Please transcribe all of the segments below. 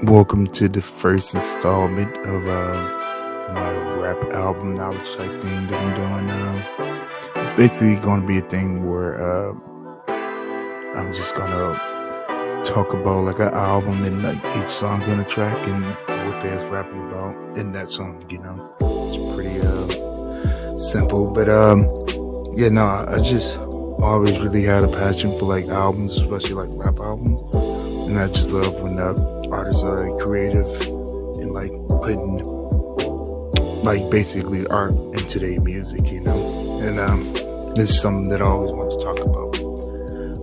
Welcome to the first installment of my rap album knowledge type thing that I'm doing. It's basically going to be a thing where I'm just gonna talk about like an album and like each song on the track and what they're rapping about in that song. It's pretty simple, but yeah, no, I just always really had a passion for like albums, especially like rap albums, and I just love when artists are like creative and like putting like basically art into their music. And this is something that I always want to talk about.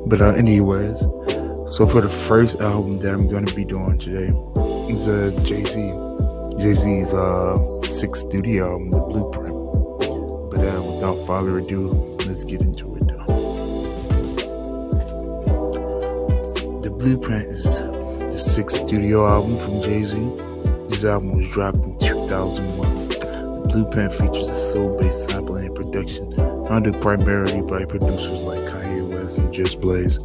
But anyways, so for the first album that I'm gonna be doing today is Jay-Z's sixth studio album, The Blueprint. But without further ado, let's get into it though. The Blueprint is the sixth studio album from Jay-Z. This album was dropped in 2001. The Blueprint features a soul-based sampling and production founded primarily by producers like Kanye West and Just Blaze.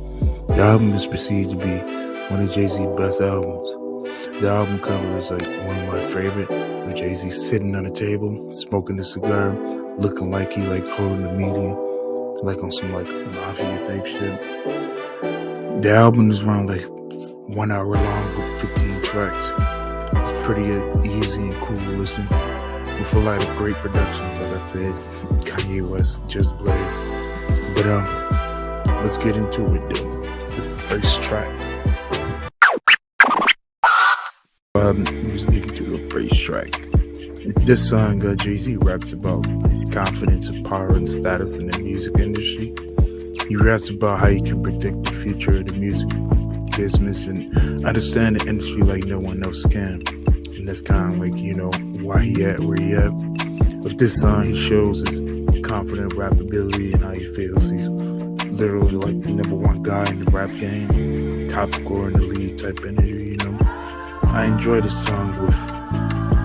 The album is perceived to be one of Jay-Z's best albums. The album cover is like one of my favorite, with Jay-Z sitting on a table, smoking a cigar, looking like he like holding the media, like on some like mafia type shit. The album is around like 1 hour long with 15 tracks. It's pretty easy and cool to listen, with a lot of great productions, like I said, Kanye West, Just Blaze. But let's get into it though. The first track. Let's get into the first track. This song, Jay-Z raps about his confidence and power and status in the music industry. He raps about how he can predict the future of the music business and understand the industry like no one else can. And that's kind of like, why he at where he at. With this song, he shows his confident rap ability and how he feels he's literally like the number one guy in the rap game, top scorer in the league type energy. I enjoy this song with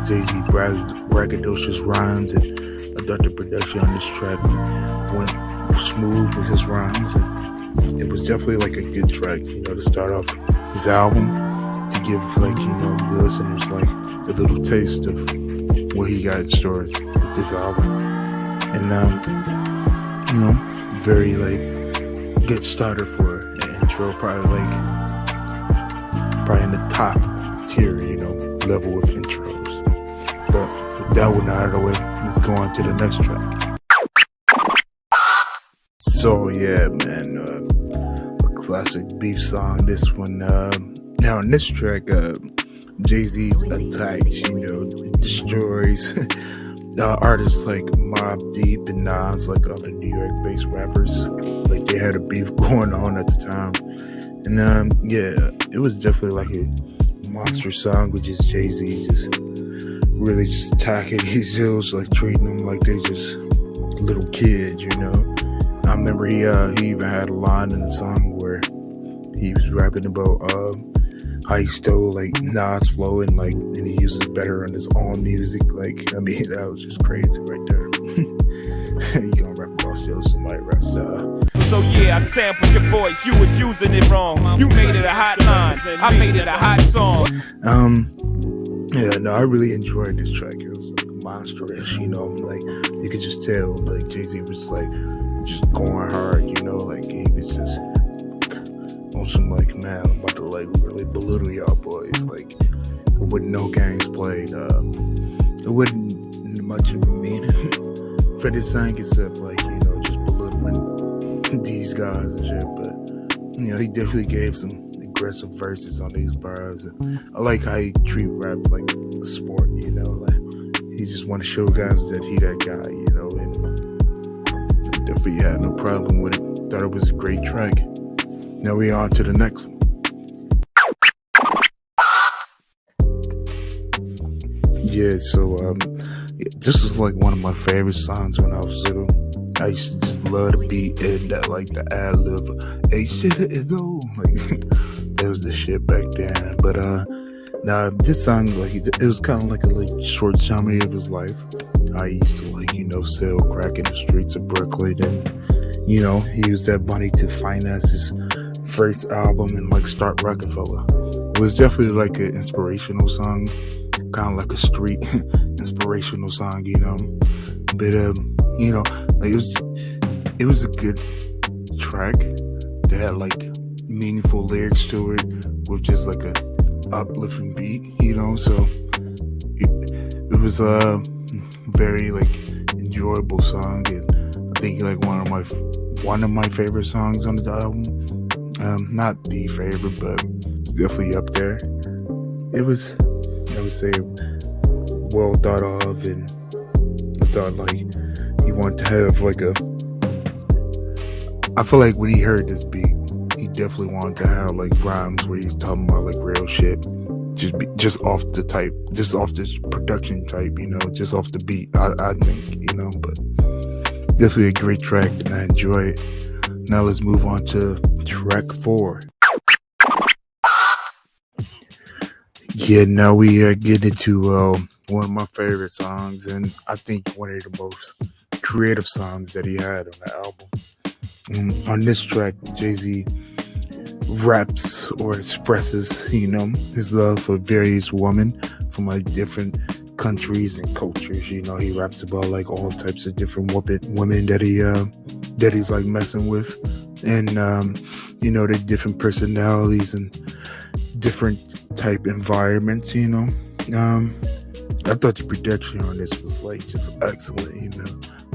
Jay-Z braggadocious rhymes, and I thought the production on this track went smooth with his rhymes, and it was definitely like a good track, to start off his album, to give like, the listeners like a little taste of what he got in store with this album. And very like good starter for an intro, probably in the top tier, level of intros. But with that one out of the way, let's go on to the next track. So yeah, man, a classic beef song. This one. Now in this track, Jay-Z attacks, destroys artists like Mobb Deep and Nas, like other New York-based rappers. Like they had a beef going on at the time, and yeah, it was definitely like a monster song with just Jay-Z just really just attacking these dudes, like treating them like they just little kids. I remember he even had a line in the song where he was rapping about how he stole like Nas flow and he uses it better on his own music. Like, I mean, that was just crazy right there. You gonna rap about stealing somebody rest So yeah, I sampled your voice, you was using it wrong. You made it a hot line, I made it a hot song. Yeah, no, I really enjoyed this track. It was like monstrous, like you could just tell like Jay-Z was like just going hard, like he was just on some like, man, I'm about to like really belittle y'all boys. Like it wasn't no games played. It wasn't much of a meaning for this song except like, just belittling these guys and shit. But he definitely gave some aggressive verses on these bars. And I like how he treat rap like a sport, like he just want to show guys that he that guy, and I definitely had no problem with it. Thought it was a great track. Now we on to the next one. Yeah, so this was like one of my favorite songs when I was little. I used to just love the beat and that like the ad lib. Hey, shit is old. Like that was the shit back then. But now this song, like it was kind of like a like short summary of his life. I used to like sell crack in the streets of Brooklyn, and he used that money to finance his first album and like start Rockefeller. It was definitely like an inspirational song, kind of like a street inspirational song, But like it was a good track that had like meaningful lyrics to it with just like a uplifting beat. So it was a very like enjoyable song, and I think like one of my favorite songs on the album. Not the favorite, but definitely up there. It was, I would say, well thought of, and I thought like he wanted to have like a. I feel like when he heard this beat, he definitely wanted to have like rhymes where he's talking about like real shit, just off this production type, just off the beat. I think, but definitely a great track, and I enjoy it. Now let's move on to track 4. Yeah, now we are getting to one of my favorite songs, and I think one of the most creative songs that he had on the album. On this track, Jay-Z raps or expresses, his love for various women from like different countries and cultures. He raps about like all types of different women that he's like messing with, and their different personalities and different type environments. I thought the production on this was like just excellent.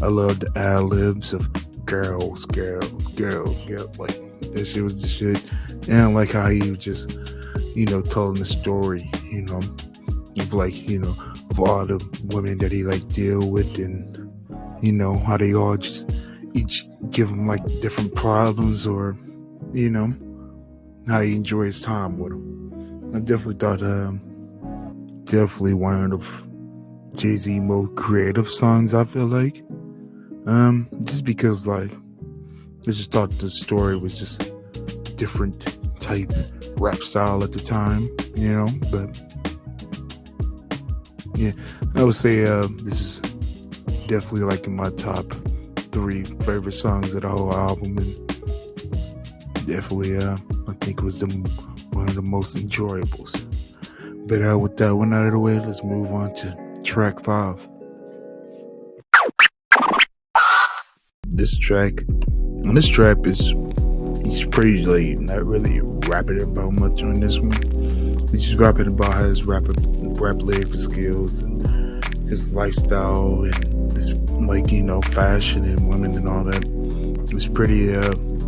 I love the ad-libs of girls, like that shit was the shit. And I like how he was just telling the story of like of all the women that he like deal with, and how they all just each give him like different problems, or how he enjoys time with them. I definitely thought definitely one of Jay-Z most creative songs, I feel like, just because like I just thought the story was just different type rap style at the time, but yeah, I would say this is definitely like in my top 3 favorite songs of the whole album, and definitely I think it was one of the most enjoyables. But with that one out of the way, let's move on to track 5. This track is he's pretty like not really rapping about much on this one. He's just rapping about his rap lyrical skills and his lifestyle and his like fashion and women and all that. It's pretty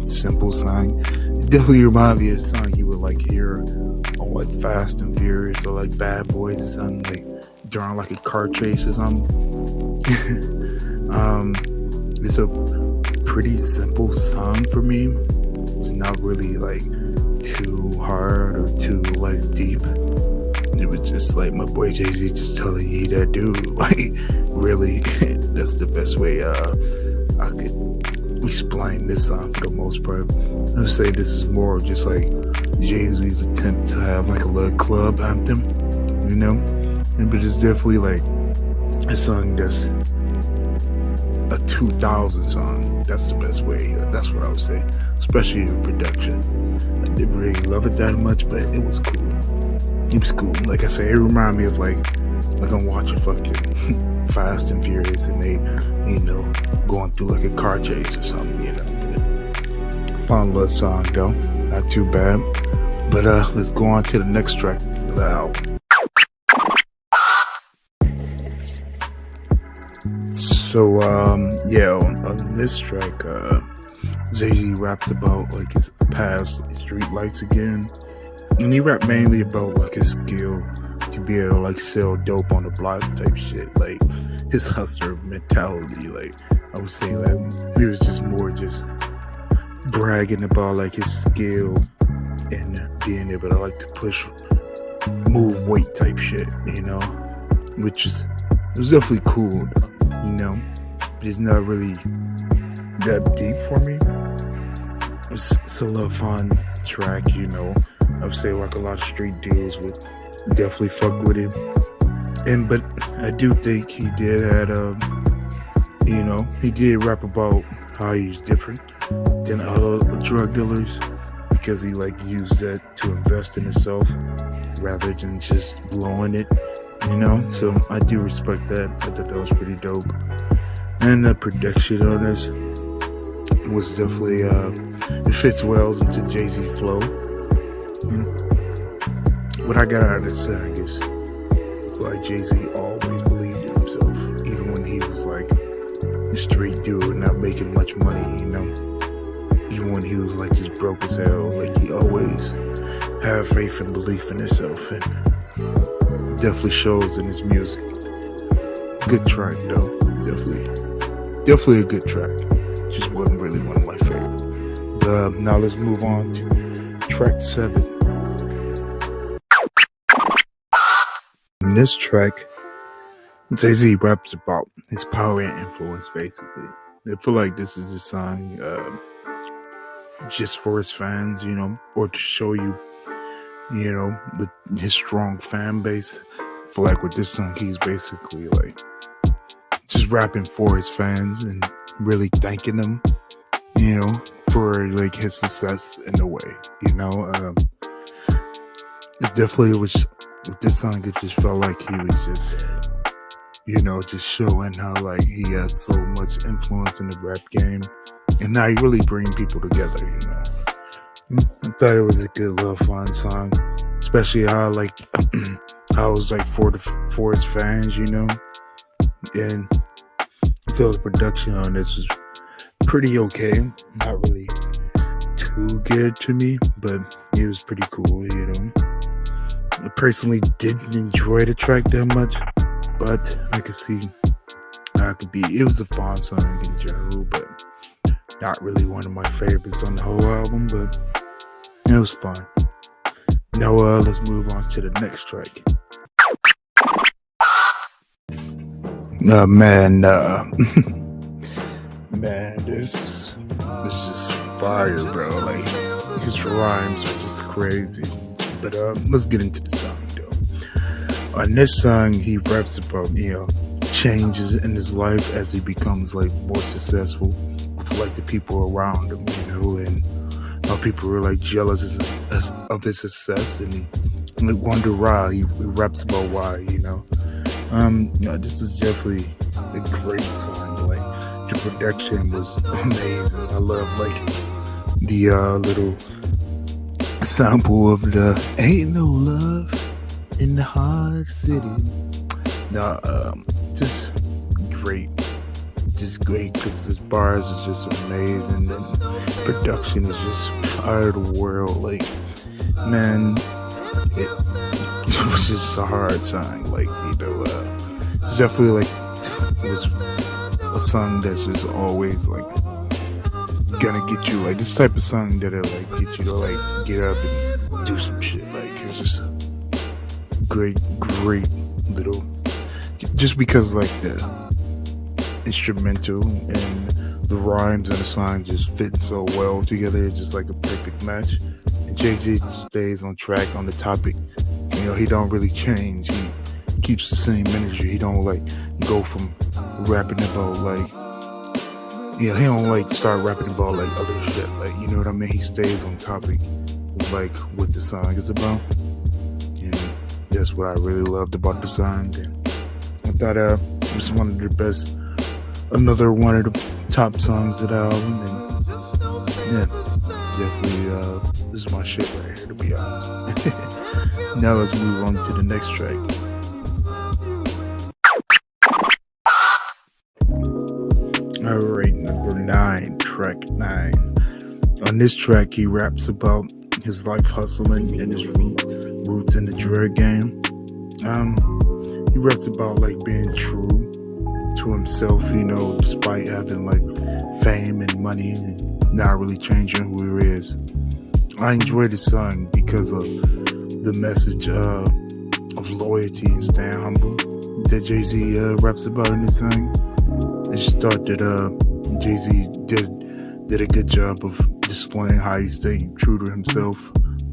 simple song. It definitely reminds me of a song you would like hear on like Fast and Furious or like Bad Boys or something, like during like a car chase or something. It's a pretty simple song for me. It's not really like too hard or too like deep. It was just like my boy Jay-Z just telling you that dude, like really that's the best way I could explain this song for the most part. I would say this is more just like Jay-Z's attempt to have like a little club anthem, but it's definitely like a song that's a 2000 song. That's the best way. That's what I would say, especially in production. I didn't really love it that much, but it was cool. It was cool. Like I said, it reminded me of like I'm watching fucking Fast and Furious, and they, going through like a car chase or something, But fun little song though, not too bad. But let's go on to the next track of the album. So on this track, Jay-Z raps about like his past street lights again, and he rap mainly about like his skill to be able to like sell dope on the block type shit, like his hustler mentality. Like I would say like he was just more just bragging about like his skill and being able to like to move weight type shit, which is it was definitely cool, but it's not really that deep for me. It's a little fun track, I would say like a lot of street dudes would definitely fuck with it. But I do think he did he did rap about how he's different than other drug dealers, because he like used that to invest in himself rather than just blowing it, you know. So I do respect that. I thought that was pretty dope. And the production on this was definitely it fits well into Jay-Z flow. And what I got out of this song is like Jay-Z always believed in himself, even when he was like a street dude, not making much money, you know. Even when he was like just broke as hell, like he always had faith and belief in himself, and definitely shows in his music. Good track though, definitely a good track. Just wasn't really one of my favorites. Now let's move on to track 7. In this track, Jay-Z raps about his power and influence, basically. I feel like this is a song just for his fans, you know, or to show you, you know, his strong fan base. I feel like with this song, he's basically like just rapping for his fans and really thanking them, you know, for like his success in a way, you know. It definitely was with this song. It just felt like he was just, you know, just showing how like he has so much influence in the rap game, and how he really bring people together, you know. I thought it was a good love fun song, especially how like how it was like for his fans, you know. And I feel the production on this was pretty okay, not really too good to me, but it was pretty cool, you know. I personally didn't enjoy the track that much, but I could see how it could be. It was a fun song in general, but not really one of my favorites on the whole album, but it was fun. Now let's move on to the next track. Man, man, this is just fire, bro. Like his rhymes are just crazy. But let's get into the song, though. On this song, he raps about, you know, changes in his life as he becomes like more successful with like the people around him, you know, and how people were like jealous of his success, and he like wonder why. He raps about why, you know. This is definitely a great song. Like the production was amazing. I love like the little sample of the "Ain't No Love in the Hard City." Just great, because his bars is just amazing, and production is just out of the world. Like, man, it was just a hard song. Like, you know, it's definitely like it was a song that's just always like gonna get you, like this type of song that'll like get you to like get up and do some shit. Like it's just a great little, just because like the instrumental and the rhymes and the song just fit so well together. It's just like a perfect match. And Jay-Z stays on track on the topic. You know, he don't really change. He keeps the same energy. He don't like go from rapping about like, yeah, he don't like start rapping about like other shit. Like, you know what I mean? He stays on topic with like what the song is about. And that's what I really loved about the song. And I thought it was one of the best, another one of the top songs of the album. And yeah, definitely this is my shit right here, to be honest. Now let's move on to the next track. Alright, number 9, track 9. On this track, he raps about his life hustling and his roots in the drug game. He raps about like being true to himself, you know, despite having like fame and money and not really changing who he is. I enjoy the song because of the message of loyalty and staying humble that Jay-Z raps about in this song. I just thought that Jay-Z did a good job of displaying how he stayed true to himself,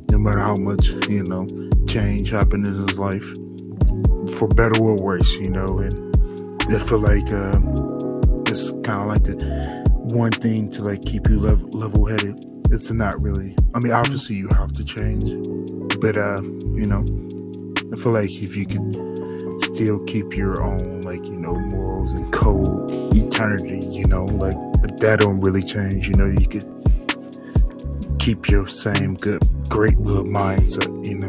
no matter how much, you know, change happened in his life, for better or worse, you know. And I feel like it's kind of like the one thing to like keep you level-headed it's not really. I mean, obviously you have to change, but you know, I feel like if you could still keep your own, like, morals and code, eternity, like that don't really change. You could keep your same great little mindset, and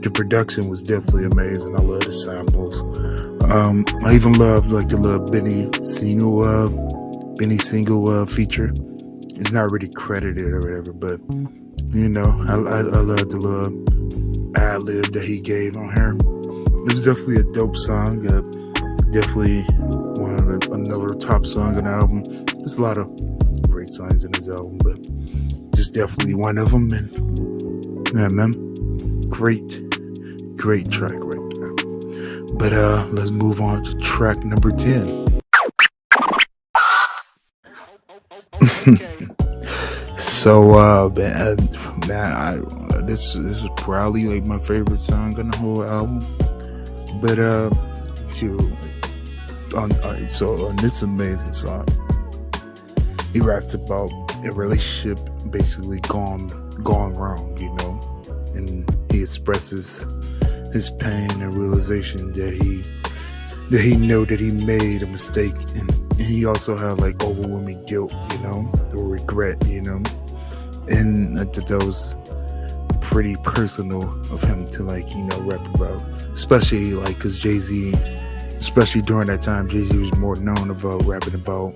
the production was definitely amazing. I love the samples. I even love like the little Benny single feature. It's not really credited or whatever, but I love the little ad lib that he gave on here. It was definitely a dope song. Definitely another top song on the album. There's a lot of great songs in this album, but just definitely one of them. And yeah, man, great track right there. But let's move on to track number 10. So man, this is probably like my favorite song on the whole album. But on this amazing song, he raps about a relationship basically gone wrong, and he expresses his pain and realization that he know that he made a mistake, and he also had like overwhelming guilt, or regret, and I thought that was pretty personal of him to rap about, especially like because Jay-Z, especially during that time, Jay-Z was more known about rapping about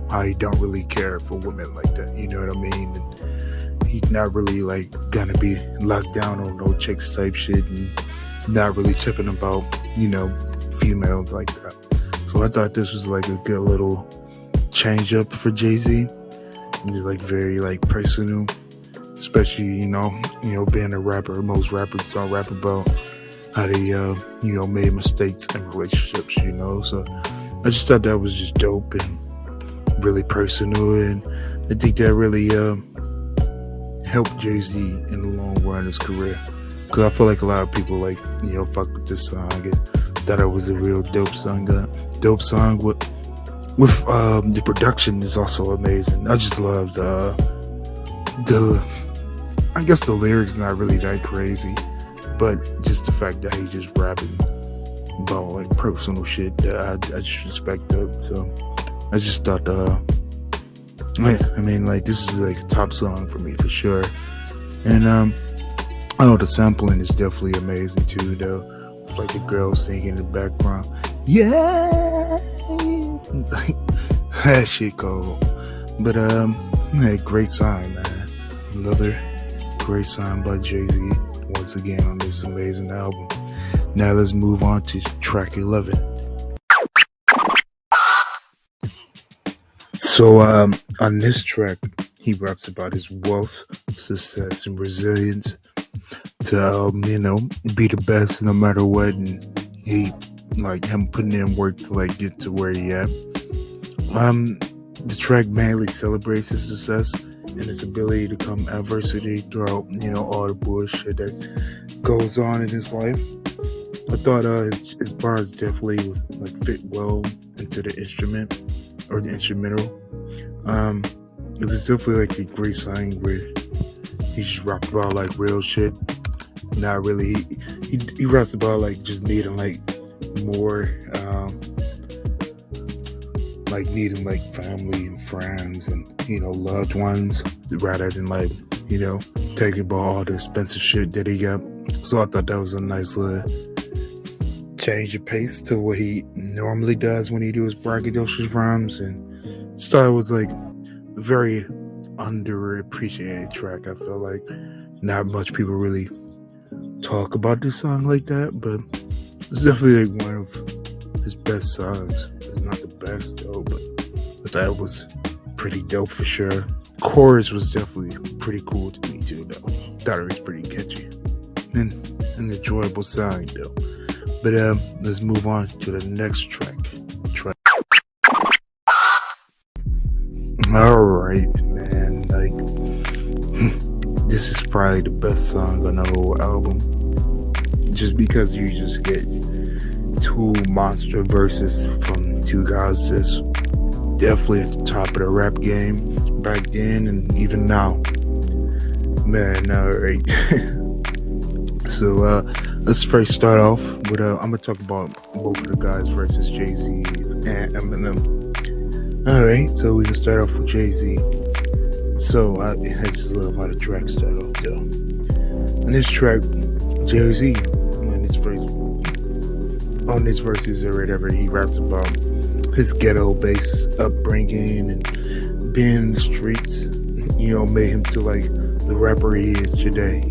how he don't really care for women like that, you know what I mean? And he's not really like gonna be locked down on no chicks type shit, and not really tripping about females like that. So I thought this was like a good little change up for Jay-Z. It's like very like personal, especially being a rapper. Most rappers don't rap about how they made mistakes in relationships, so I just thought that was just dope and really personal, and I think that really helped Jay-Z in the long run in his career, because I feel like a lot of people fuck with this song and thought it was a real dope song. With the production is also amazing. I just love I guess the lyrics not really that crazy, but just the fact that he just rapping about like personal shit that I just respect that. So I just thought this is like a top song for me for sure. And I know the sampling is definitely amazing too, though. With, like the girl singing in the background. Yeah, that shit cold. But great song, man. Another great song by Jay-Z once again on this amazing album. Now let's move on to track 11. So on this track, he raps about his wealth, success, and resilience to be the best no matter what, and he him putting in work to get to where he at. The track mainly celebrates his success and his ability to come adversity throughout all the bullshit that goes on in his life. I thought his bars definitely was fit well into the instrument or the instrumental. It was definitely a great song where he just rapped about real shit. Not really. He raps about just needing more, needing family and friends and loved ones, rather than taking about all the expensive shit that he got. So I thought that was a nice little change of pace to what he normally does when he do his braggadocious rhymes, and just thought it was a very underappreciated track. I feel like not much people really talk about this song like that, but it's definitely one of his best songs. It's not the best though, but I thought it was pretty dope for sure. Chorus was definitely pretty cool to me too, though. Thought it was pretty catchy and an enjoyable song though. But let's move on to the next track. All right, man. This is probably the best song on the whole album, just because you just get two monster verses from two guys that's definitely at the top of the rap game. back then and even now. Man, alright. So let's first start off with I'm gonna talk about both of the guys versus Jay-Z's and Eminem. Alright, so we can start off with Jay-Z. So I just love how the track start off though. In this track, Jay-Z on his verses or whatever, he raps about his ghetto-based upbringing and being in the streets, made him to like the rapper he is today,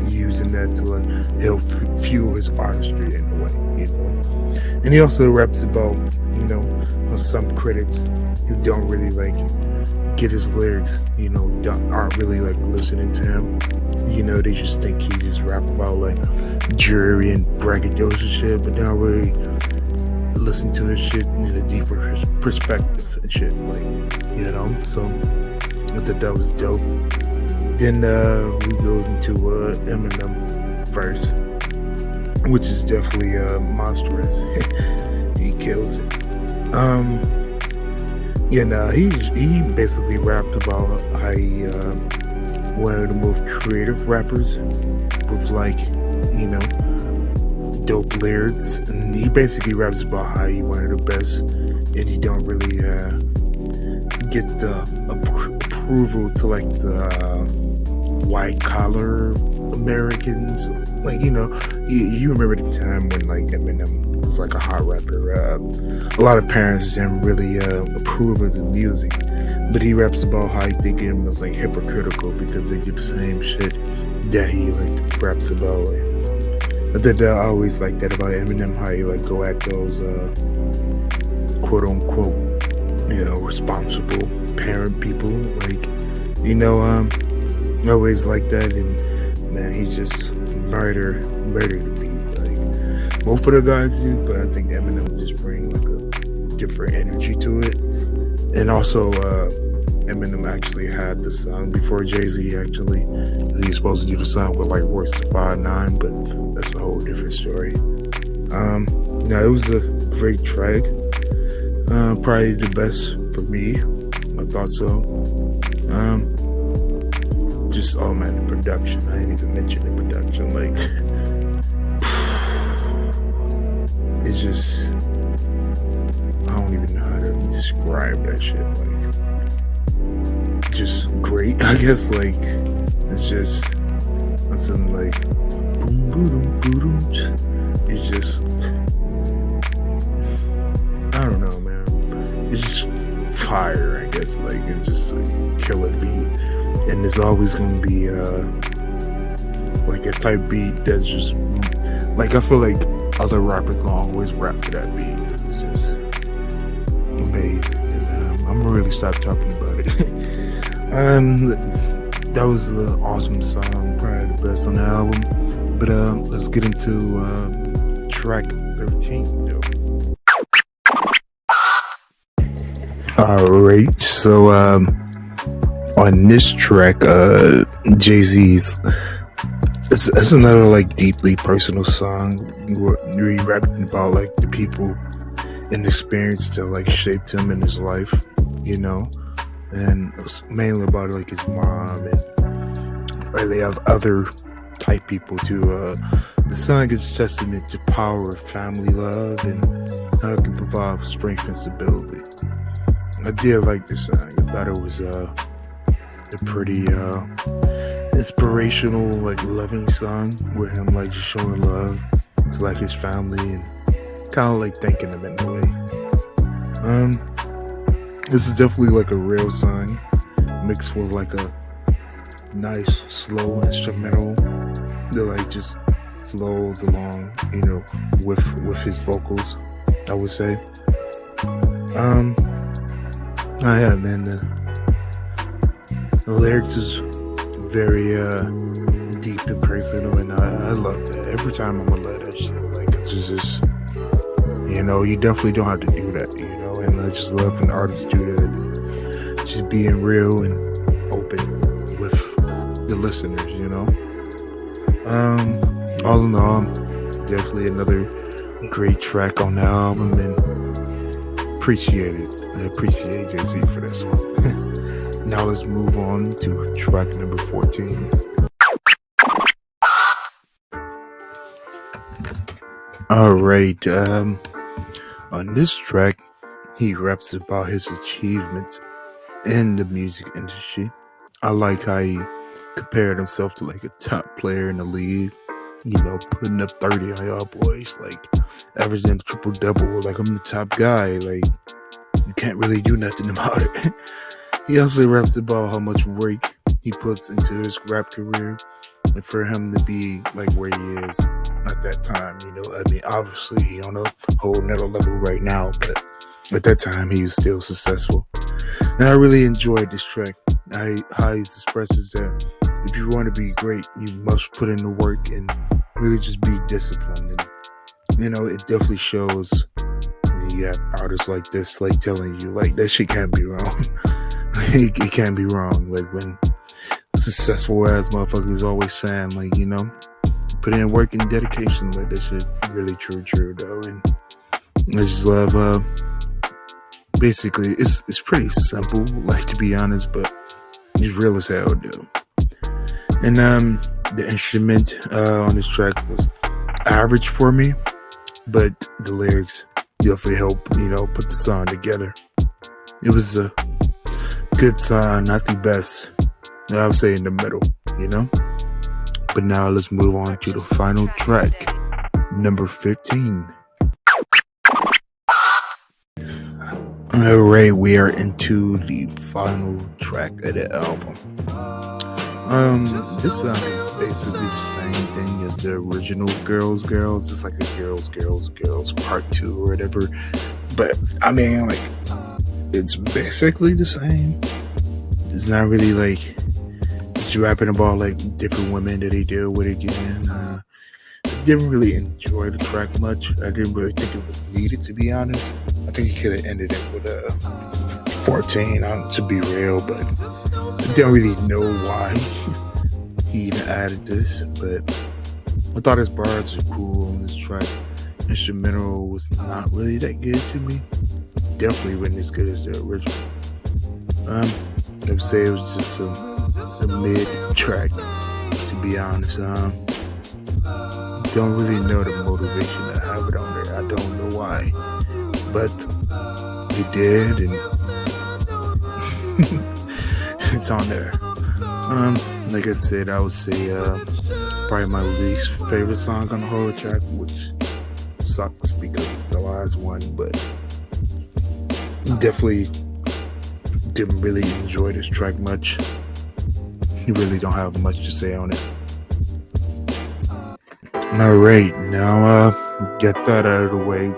using that to like help fuel his artistry in a way, And he also raps about, on some critics who don't really like get his lyrics, aren't really like listening to him. They just think he just rap about like jury and braggadocious shit, but they don't really listen to his shit in a deeper perspective and shit, so I thought that was dope. Then we goes into Eminem verse, which is definitely monstrous. He kills it. He basically rapped about how he one of the most creative rappers with like, dope lyrics, and he basically raps about how he one of the best, and he don't really get the approval to like the white collar Americans. Like, you remember the time when like Eminem was like a hot rapper. A lot of parents didn't really approve of the music, but he raps about how he think him was like hypocritical because they do the same shit that he like raps about. And I think I always like that about Eminem, how he like go at those quote unquote responsible parent people, like always like that. And man, he just murder the beat, like both of the guys do, but I think Eminem just bring like a different energy to it. And also Eminem actually had the song before Jay-Z actually. He was supposed to do the song with like Royce da 5'9", but that's a whole different story. Now it was a great track, probably the best for me. I thought so. Just the production. I didn't even mention the production. Like, it's just, I don't even know how to describe that shit. Like, just great. I guess like it's just something like boom boom boom boom. It's just, I don't know, man. It's just fire. I guess like it's just a killer beat. And there's always gonna be like a type beat that's just like, I feel like other rappers gonna always rap to that beat because it's just amazing. And I'm gonna really stop talking about it. That was an awesome song, probably the best on the album. But let's get into track 13 though. Alright, so on this track, Jay-Z's, it's another like deeply personal song where he rapping about like the people and the experience that like shaped him in his life, and it was mainly about like his mom and really other type people too. The song is a testament to power of family love and how it can provide strength and stability. I did like this song. I thought it was a pretty inspirational, like loving song with him like just showing love to like his family and kind of like thanking them in a way. This is definitely like a real song mixed with like a nice slow instrumental that like just flows along, with his vocals, I would say. Yeah, man, the lyrics is very deep and personal, and I love that. Every time I'm gonna let that shit, like, it's just you definitely don't have to do that, and I just love when artists do that, just being real and open with the listeners, all in all, definitely another great track on the album, and appreciate it. I appreciate Jay-Z for this one. Now let's move on to track number 14. Alright, on this track, he raps about his achievements in the music industry. I like how he compared himself to like a top player in the league, putting up 30 on y'all boys, like averaging a triple double. Like, I'm the top guy, like, you can't really do nothing about it. He also raps about how much work he puts into his rap career, and for him to be like where he is at that time. Obviously he on a whole nother level right now, but at that time he was still successful. And I really enjoyed this track. How he expresses that if you want to be great, you must put in the work and really just be disciplined. And it definitely shows when you have artists like this, like telling you, like, that shit can't be wrong. It can't be wrong. Like, when successful ass motherfuckers always saying, like, put in work and dedication. Like, that shit really true though. And I just love basically it's pretty simple, like, to be honest, but it's real as hell though. And the instrument on this track was average for me, but the lyrics definitely help put the song together. It was a good song, not the best. I would say in the middle, But now let's move on to the final track, number 15. Alright, we are into the final track of the album. This song is basically the same thing as the original Girls, just like a Girls part 2 or whatever. But I mean, like, it's basically the same. It's not really like he's rapping about like different women that he deal with again. I didn't really enjoy the track much. I didn't really think it was needed, to be honest. I think he could have ended it with a 14, to be real, but I don't really know why he even added this. But I thought his bars were cool on this track. Instrumental was not really that good to me. Definitely wasn't as good as the original. I would say it was just a mid track, to be honest. Don't really know the motivation to have it on there. I don't know why, but it did, and it's on there. Like I said, I would say probably my least favorite song on the whole track, which sucks because it's the last one, but definitely didn't really enjoy this track much. You really don't have much to say on it. Alright, now get that out of the way.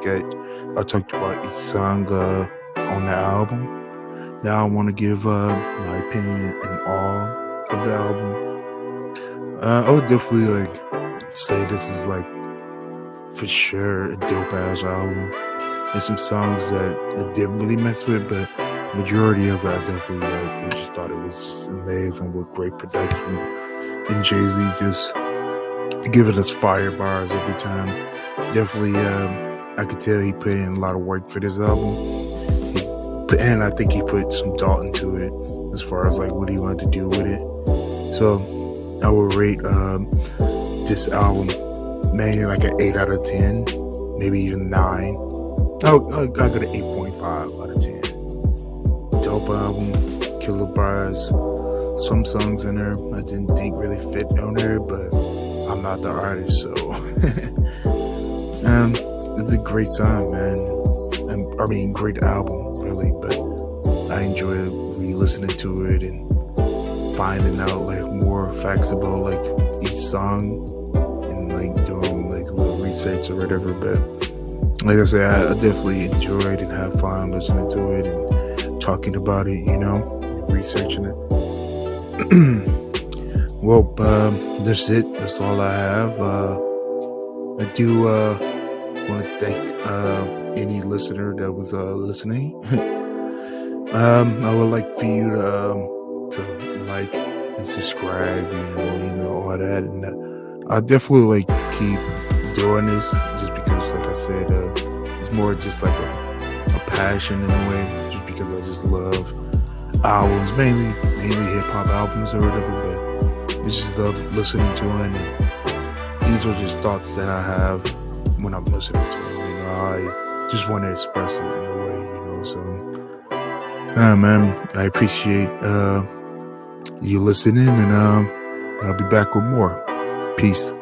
I talked about each song on the album. Now I want to give my opinion in all of the album. I would definitely say this is for sure a dope ass album. There's some songs that I didn't really mess with, but majority of it I definitely I just thought it was just amazing with great production, and Jay-Z just giving us fire bars every time. Definitely, I could tell he put in a lot of work for this album, and I think he put some thought into it as far as what he wanted to do with it. So I would rate this album mainly an 8 out of 10, maybe even 9. I got an 8.5 out of 10. Dope album, killer bars. Some songs in there I didn't think really fit on there, but I'm not the artist, so it's a great song, man. I mean, great album, really. But I enjoy re-listening to it and finding out more facts about each song and doing a little research or whatever. But like I said, I definitely enjoyed and have fun listening to it and talking about it, and researching it. Well, that's it. That's all I have. I do want to thank any listener that was listening. I would like for you to like and subscribe, all that, and I definitely keep doing this just because, like I said, it's more just a passion in a way, just because I just love albums, mainly hip hop albums or whatever. But I just love listening to it. And these are just thoughts that I have when I'm listening to it. I just want to express it in a way. So, man, I appreciate you listening, and I'll be back with more. Peace.